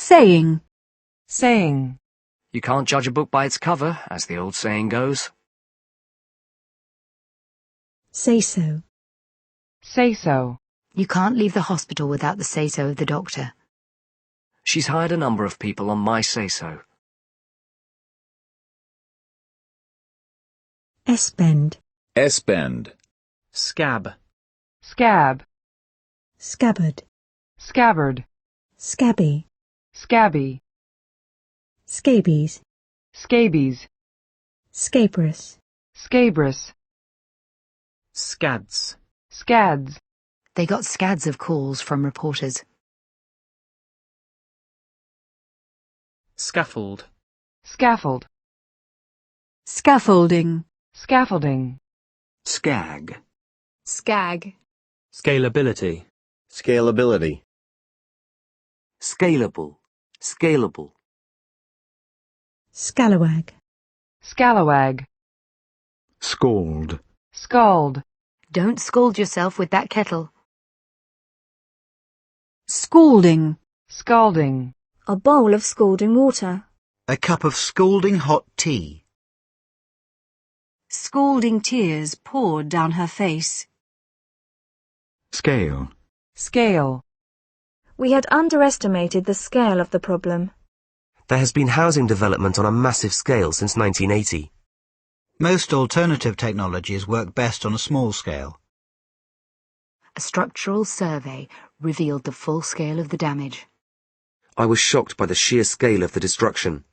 Saying. Saying. You can't judge a book by its cover, as the old saying goes. Say so. Say so. You can't leave the hospital without the say-so of the doctor. She's hired a number of people on my say-so. S-bend. S-bend. Scab. Scab. Scabbard. Scabbard. Scabby. Scabby. Scabies. Scabies. Scabrous. Scabrous. Scads. Scads. They got scads of calls from reporters. Scaffold. Scaffold. Scaffolding. Scaffolding. Scag. Scag. Scalability. Scalability. Scalable. Scalable. Scalawag. Scalawag. Scald. Scald. Don't scald yourself with that kettle. Scalding. Scalding. A bowl of scalding water. A cup of scalding hot tea. Scalding tears poured down her face. Scale. Scale. We had underestimated the scale of the problem. There has been housing development on a massive scale since 1980. Most alternative technologies work best on a small scale. A structural survey revealed the full scale of the damage. I was shocked by the sheer scale of the destruction.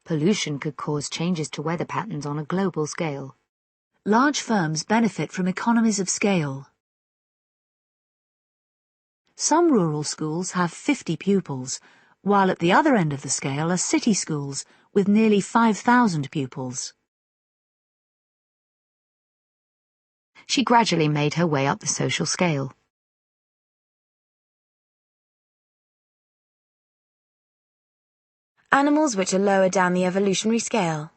Pollution could cause changes to weather patterns on a global scale. Large firms benefit from economies of scale. Some rural schools have 50 pupils, while at the other end of the scale are city schools with nearly 5,000 pupils. She gradually made her way up the social scale. Animals which are lower down the evolutionary scale.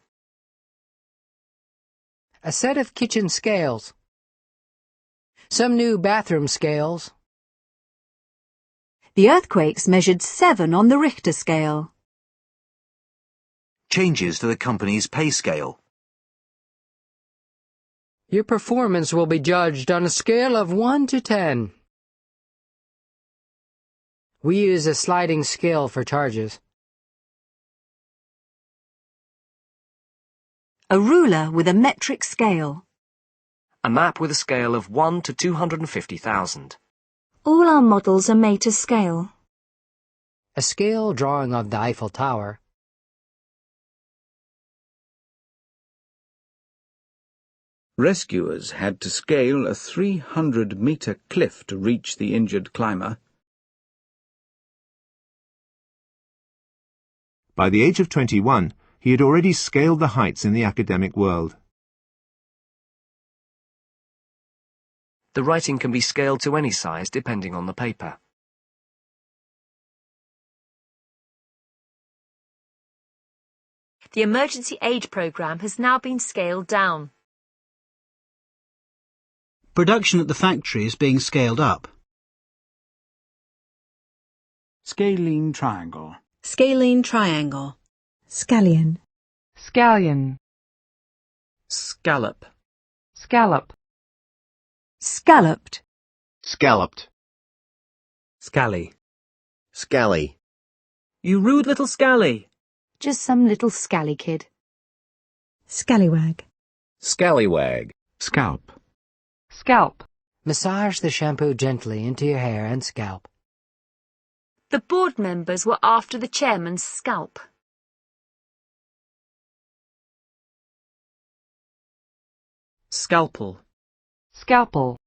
A set of kitchen scales. Some new bathroom scales. The earthquakes measured 7 on the Richter scale. Changes to the company's pay scale. Your performance will be judged on a scale of 1 to 10. We use a sliding scale for charges. A ruler with a metric scale. A map with a scale of 1 to 250,000. All our models are made to scale. A scale drawing of the Eiffel Tower. Rescuers had to scale a 300-metre cliff to reach the injured climber. By the age of 21, he had already scaled the heights in the academic world. The writing can be scaled to any size depending on the paper. The emergency aid programme has now been scaled down. Production at the factory is being scaled up. Scalene triangle. Scalene triangle. Scallion. Scallion. Scallop. Scallop. Scalloped. Scalloped. Scally. Scally. You rude little scally. Just some little scally kid. Scallywag. Scallywag. Scalp. Scalp. Massage the shampoo gently into your hair and scalp. The board members were after the chairman's scalp. Scalpel. Scalpel.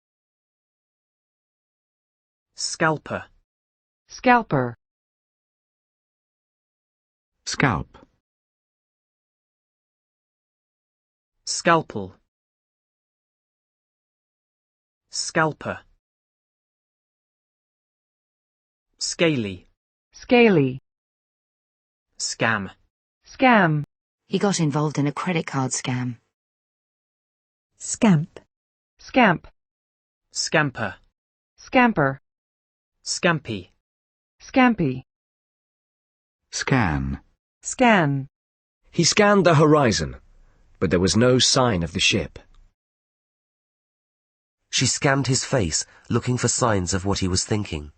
Scalper. Scalper. Scalp. Scalpel. Scalper. Scaly. Scaly. Scam. Scam. He got involved in a credit card scam. Scamp. Scamp. Scamper. Scamper. Scampy. Scampy. Scan. Scan. He scanned the horizon, but there was no sign of the ship. She scanned his face, looking for signs of what he was thinking.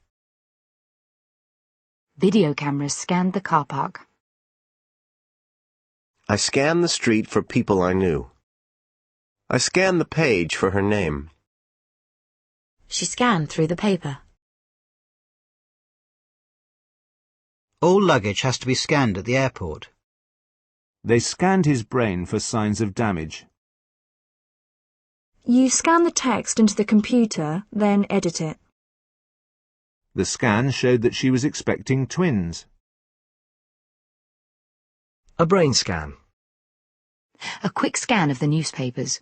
Video cameras scanned the car park. I scanned the street for people I knew. I scanned the page for her name. She scanned through the paper. All luggage has to be scanned at the airport. They scanned his brain for signs of damage. You scan the text into the computer, then edit it. The scan showed that she was expecting twins. A brain scan. A quick scan of the newspapers.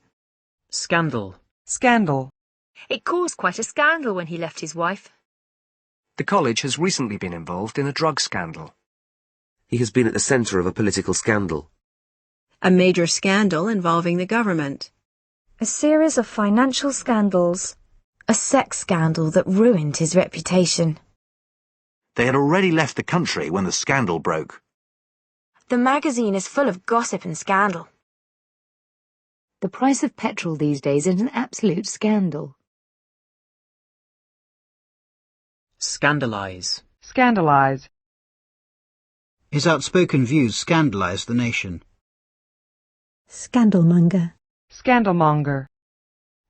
Scandal. Scandal. It caused quite a scandal when he left his wife. The college has recently been involved in a drug scandal. He has been at the centre of a political scandal. A major scandal involving the government. A series of financial scandals. A sex scandal that ruined his reputation. They had already left the country when the scandal broke. The magazine is full of gossip and scandal. The price of petrol these days is an absolute scandal. Scandalize. Scandalize. His outspoken views scandalized the nation. Scandalmonger. Scandalmonger.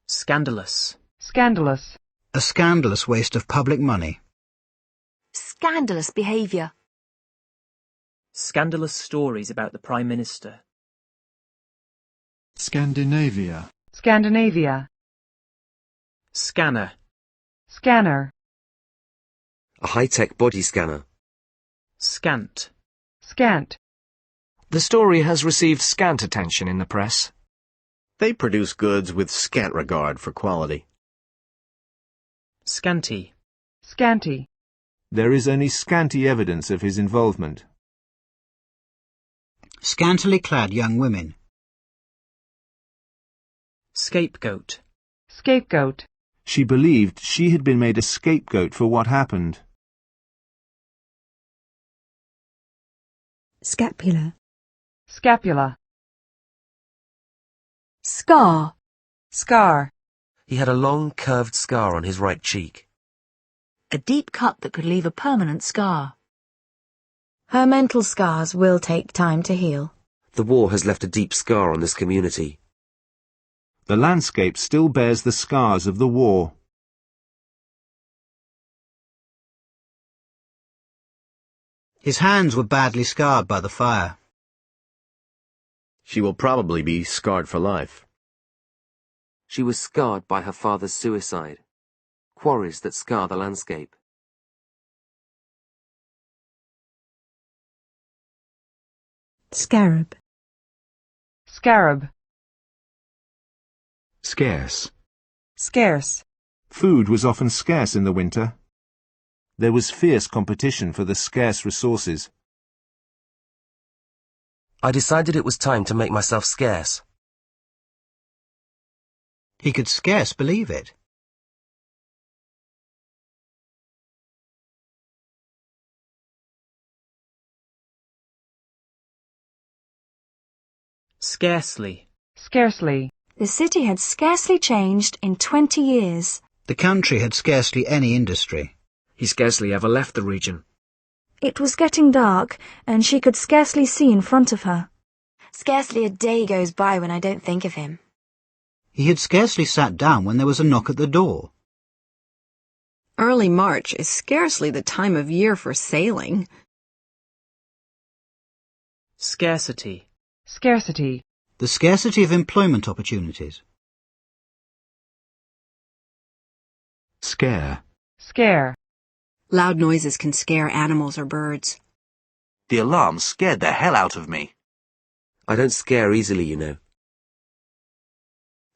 Scandalous. Scandalous. A scandalous waste of public money. Scandalous behaviour. Scandalous stories about the Prime Minister. Scandinavia. Scandinavia. Scanner. Scanner. A high-tech body scanner. Scant. Scant. The story has received scant attention in the press. They produce goods with scant regard for quality. Scanty. Scanty. There is only scanty evidence of his involvement. Scantily clad young women. Scapegoat. Scapegoat. She believed she had been made a scapegoat for what happened. Scapula. Scapula. Scar. Scar. He had a long, curved scar on his right cheek. A deep cut that could leave a permanent scar. Her mental scars will take time to heal. The war has left a deep scar on this community. The landscape still bears the scars of the war. His hands were badly scarred by the fire. She will probably be scarred for life. She was scarred by her father's suicide. Quarries that scar the landscape. Scarab. Scarab. Scarce. Scarce. Food was often scarce in the winter. There was fierce competition for the scarce resources. I decided it was time to make myself scarce. He could scarce believe it. Scarcely. Scarcely. The city had scarcely changed in 20 years. The country had scarcely any industry. He scarcely ever left the region. It was getting dark, and she could scarcely see in front of her. Scarcely a day goes by when I don't think of him. He had scarcely sat down when there was a knock at the door. Early March is scarcely the time of year for sailing. Scarcity. Scarcity. The scarcity of employment opportunities. Scare. Scare. Loud noises can scare animals or birds. The alarm scared the hell out of me. I don't scare easily, you know.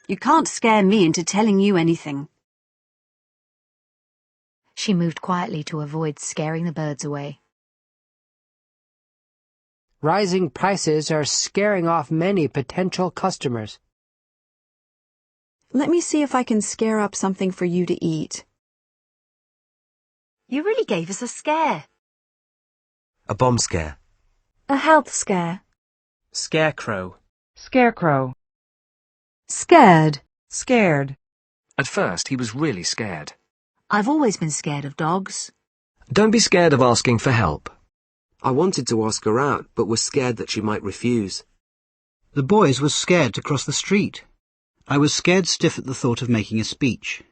You can't scare me into telling you anything. She moved quietly to avoid scaring the birds away. Rising prices are scaring off many potential customers. Let me see if I can scare up something for you to eat. You really gave us a scare. A bomb scare. A health scare. Scarecrow. Scarecrow. Scared. Scared. At first, he was really scared. I've always been scared of dogs. Don't be scared of asking for help. I wanted to ask her out, but was scared that she might refuse. The boys were scared to cross the street. I was scared stiff at the thought of making a speech.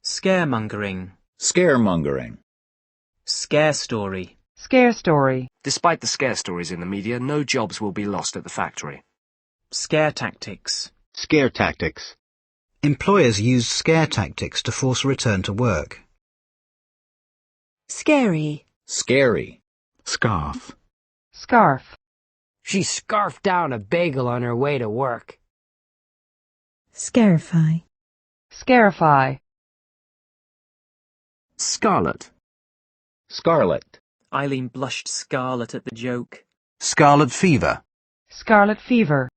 Scaremongering. Scaremongering. Scare story. Scare story. Despite the scare stories in the media, no jobs will be lost at the factory. Scare tactics. Scare tactics. Employers used scare tactics to force a return to work. Scary. Scary. Scarf. Scarf. She scarfed down a bagel on her way to work. Scarify. Scarify. Scarlet. Scarlet. Eileen blushed scarlet at the joke. Scarlet fever. Scarlet fever.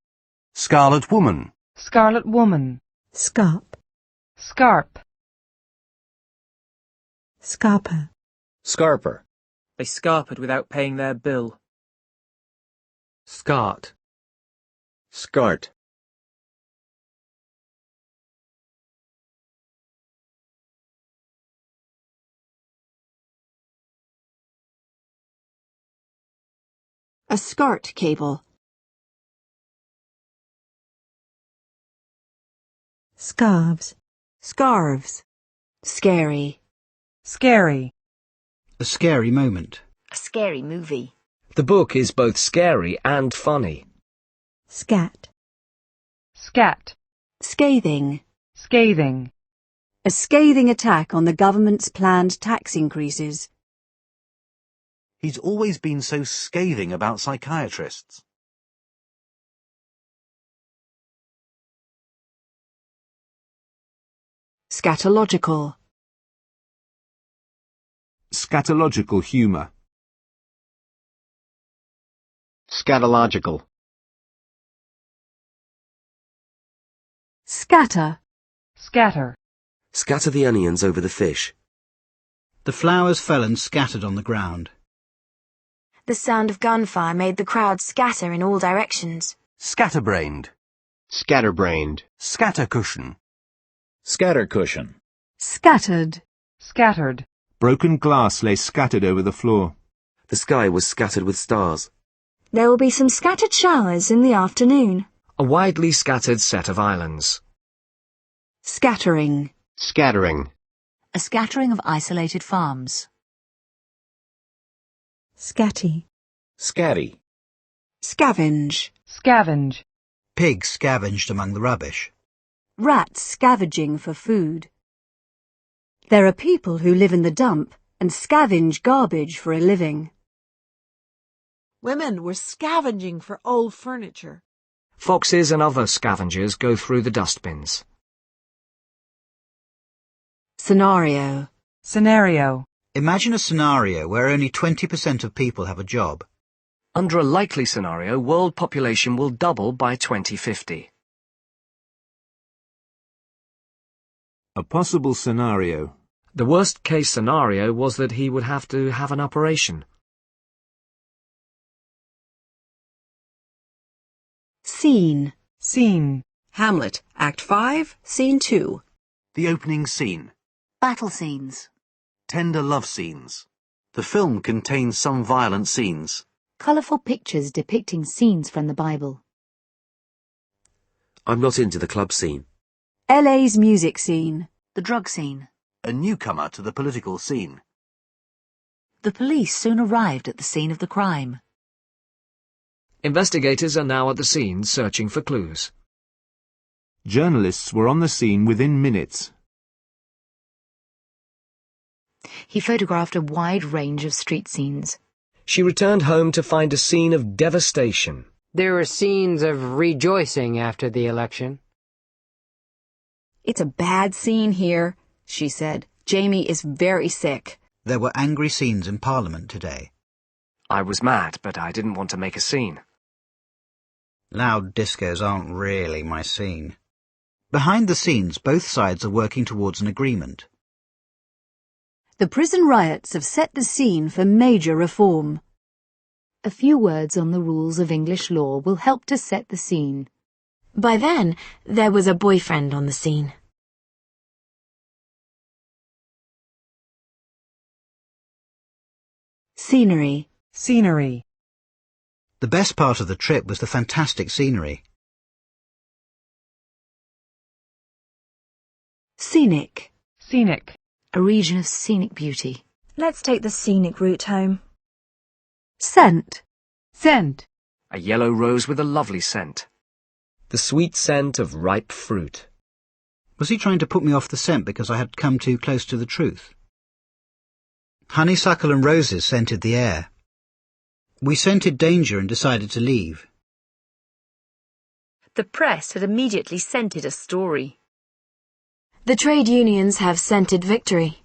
Scarlet woman. Scarlet woman. Scarp. Scarp. Scarper. Scarper. They scarpered without paying their bill. Scart. Scart. A skirt cable. Scarves. Scarves. Scary. Scary. A scary moment. A scary movie. The book is both scary and funny. Scat. Scat. Scathing. Scathing. A scathing attack on the government's planned tax increases. He's always been so scathing about psychiatrists. Scatological. Scatological humour. Scatological. Scatter. Scatter. Scatter the onions over the fish. The flowers fell and scattered on the ground. The sound of gunfire made the crowd scatter in all directions. Scatterbrained. Scatterbrained. Scattercushion. Scattercushion. Scattered. Scattered. Broken glass lay scattered over the floor. The sky was scattered with stars. There will be some scattered showers in the afternoon. A widely scattered set of islands. Scattering. Scattering. A scattering of isolated farms. Scatty. Scatty. Scavenge. Scavenge. Pigs scavenged among the rubbish. Rats scavenging for food. There are people who live in the dump and scavenge garbage for a living. Women were scavenging for old furniture. Foxes and other scavengers go through the dustbins. Scenario. Scenario. Imagine a scenario where only 20% of people have a job. Under a likely scenario, world population will double by 2050. A possible scenario. The worst-case scenario was that he would have to have an operation. Scene. Scene. Hamlet, Act 5, Scene 2. The opening scene. Battle scenes. Tender love scenes. The film contains some violent scenes. Colourful pictures depicting scenes from the Bible. I'm not into the club scene. LA's music scene. The drug scene. A newcomer to the political scene. The police soon arrived at the scene of the crime. Investigators are now at the scene searching for clues. Journalists were on the scene within minutes. He photographed a wide range of street scenes. She returned home to find a scene of devastation. There were scenes of rejoicing after the election. It's a bad scene here, she said. Jamie is very sick. There were angry scenes in Parliament today. I was mad, but I didn't want to make a scene. Loud discos aren't really my scene. Behind the scenes, both sides are working towards an agreement. The prison riots have set the scene for major reform. A few words on the rules of English law will help to set the scene. By then, there was a boyfriend on the scene. Scenery. Scenery. The best part of the trip was the fantastic scenery. Scenic. Scenic. A region of scenic beauty. Let's take the scenic route home. Scent. Scent. A yellow rose with a lovely scent. The sweet scent of ripe fruit. Was he trying to put me off the scent because I had come too close to the truth? Honeysuckle and roses scented the air. We scented danger and decided to leave. The press had immediately scented a story. The trade unions have scented victory.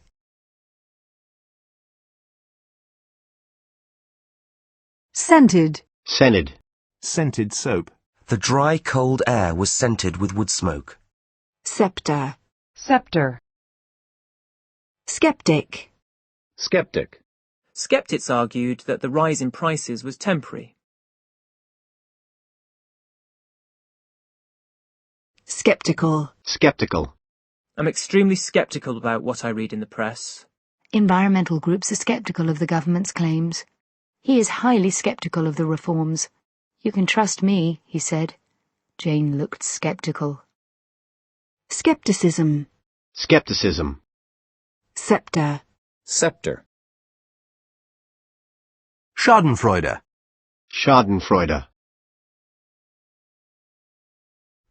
Scented. Scented. Scented soap. The dry, cold air was scented with wood smoke. Scepter. Scepter. Skeptic. Skeptic. Skeptics argued that the rise in prices was temporary. Skeptical. Skeptical. I'm extremely skeptical about what I read in the press. Environmental groups are skeptical of the government's claims. He is highly skeptical of the reforms. You can trust me, he said. Jane looked skeptical. Skepticism. Skepticism. Scepter. Scepter. Schadenfreude. Schadenfreude.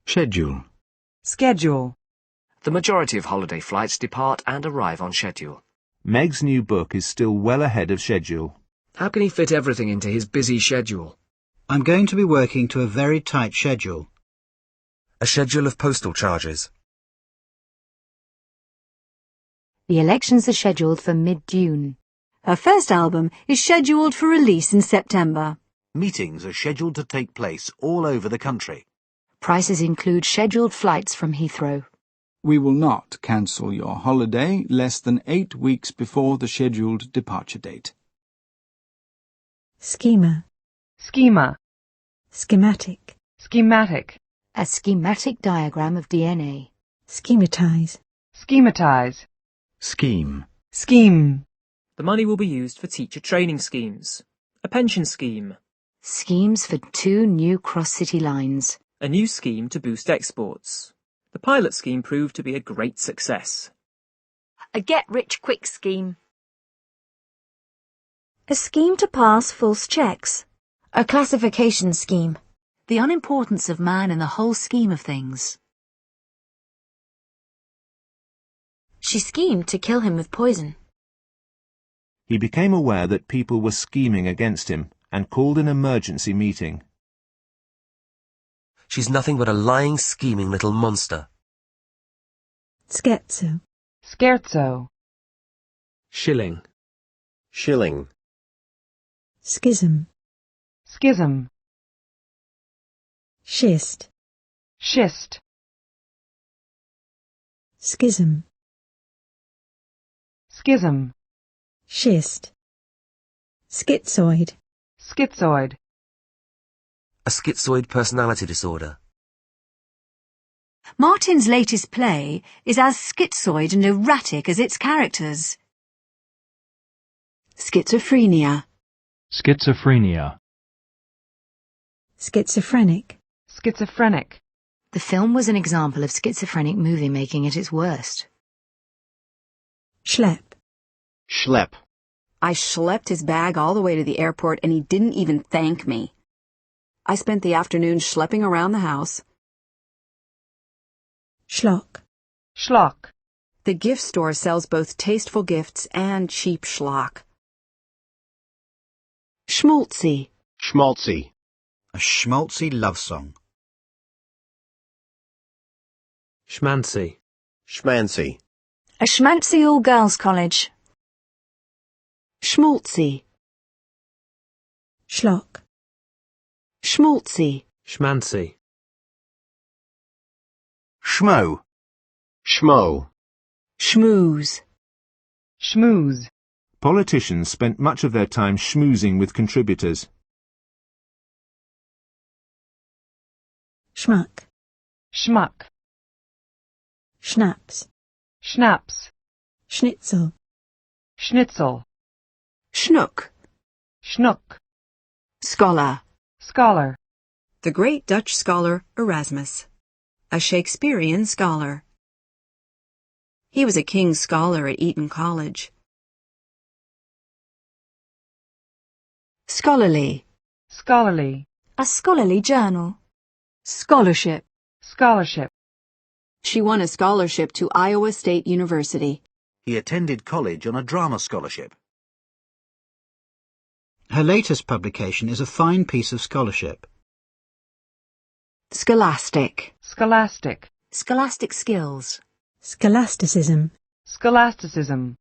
Schedule. Schedule. The majority of holiday flights depart and arrive on schedule. Meg's new book is still well ahead of schedule. How can he fit everything into his busy schedule? I'm going to be working to a very tight schedule. A schedule of postal charges. The elections are scheduled for mid-June. Her first album is scheduled for release in September. Meetings are scheduled to take place all over the country. Prices include scheduled flights from Heathrow. We will not cancel your holiday less than 8 weeks before the scheduled departure date. Schema. Schema. Schematic. Schematic. A schematic diagram of DNA. Schematize. Schematize. Scheme. Scheme. The money will be used for teacher training schemes, a pension scheme, Schemes for 2 new cross-city lines. a new scheme to boost exports. The pilot scheme proved to be a great success. A get-rich-quick scheme. A scheme to pass false checks. A classification scheme. The unimportance of man in the whole scheme of things. She schemed to kill him with poison. He became aware that people were scheming against him and called an emergency meeting. She's nothing but a lying, scheming little monster. Scherzo. Scherzo. Shilling. Shilling. Schism. Schism. Schist. Schist. Schism. Schism. Schist. Schizoid. Schizoid. A schizoid personality disorder. Martin's latest play is as schizoid and erratic as its characters. Schizophrenia. Schizophrenia. Schizophrenic. Schizophrenic. The film was an example of schizophrenic movie-making at its worst. Schlepp. Schlepp. I schlepped his bag all the way to the airport and he didn't even thank me. I spent the afternoon schlepping around the house. Schlock. Schlock. The gift store sells both tasteful gifts and cheap schlock. Schmaltzy. Schmaltzy. A schmaltzy love song. Schmancy. Schmancy. A schmancy all-girls college. Schmaltzy. Schlock. Schmaltzy. Schmancy. Schmo. Schmo. Schmooze. Schmooze. Politicians spent much of their time schmoozing with contributors. Schmuck. Schmuck. Schnapps. Schnapps. Schnitzel. Schnitzel. Schnook. Schnook. Scholar. Scholar. The great Dutch scholar Erasmus. A Shakespearean scholar. He was a King's Scholar at Eton College. Scholarly. Scholarly. A scholarly journal. Scholarship. Scholarship. She won a scholarship to Iowa State University. He attended college on a drama scholarship. Her latest publication is a fine piece of scholarship. Scholastic. Scholastic. Scholastic skills. Scholasticism. Scholasticism.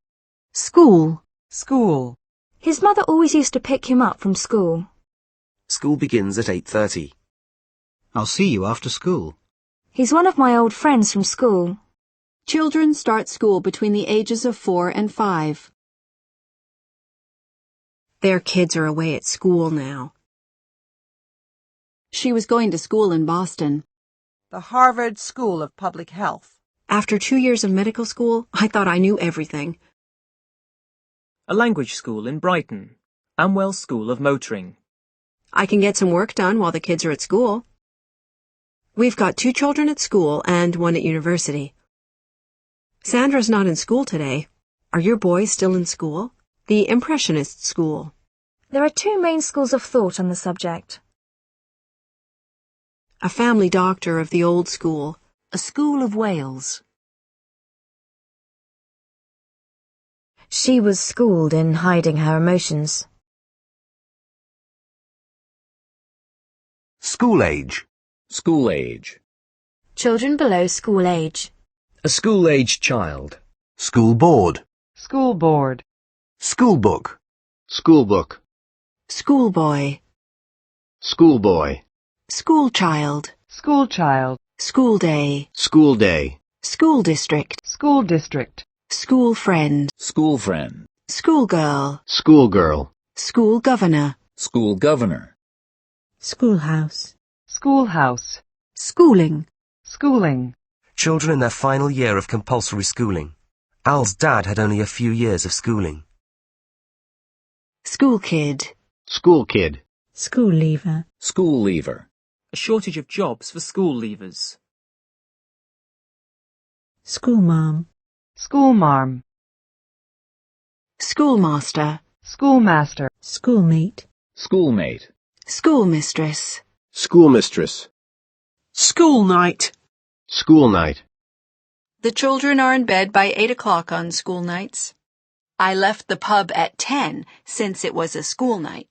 School. School. His mother always used to pick him up from school. School begins at 8:30. I'll see you after school. He's one of my old friends from school. Children start school between the ages of 4 and 5. Their kids are away at school now. She was going to school in Boston. The Harvard School of Public Health. After 2 years of medical school, I thought I knew everything. A language school in Brighton. Amwell School of Motoring. I can get some work done while the kids are at school. We've got 2 children at school and 1 at university. Sandra's not in school today. Are your boys still in school? The Impressionist School. There are 2 main schools of thought on the subject. A family doctor of the old school. A school of Wales. She was schooled in hiding her emotions. School age. School age. Children below school age. A school-age child. School board. School board. School book. School book. Schoolboy. Schoolboy. School child. School child. School day. School day. School district. School district. School friend. School friend. Schoolgirl. Schoolgirl. School governor. School governor. Schoolhouse. Schoolhouse. Schooling. Schooling. Children in their final year of compulsory schooling. Al's dad had only a few years of schooling. School kid. School kid. School leaver. School leaver. A shortage of jobs for school leavers. Schoolmarm. Schoolmarm. Schoolmaster. Schoolmaster. Schoolmate. Schoolmate. Schoolmistress. Schoolmistress. School night. School night. The children are in bed by 8 o'clock on school nights. I left the pub at 10 since it was a school night.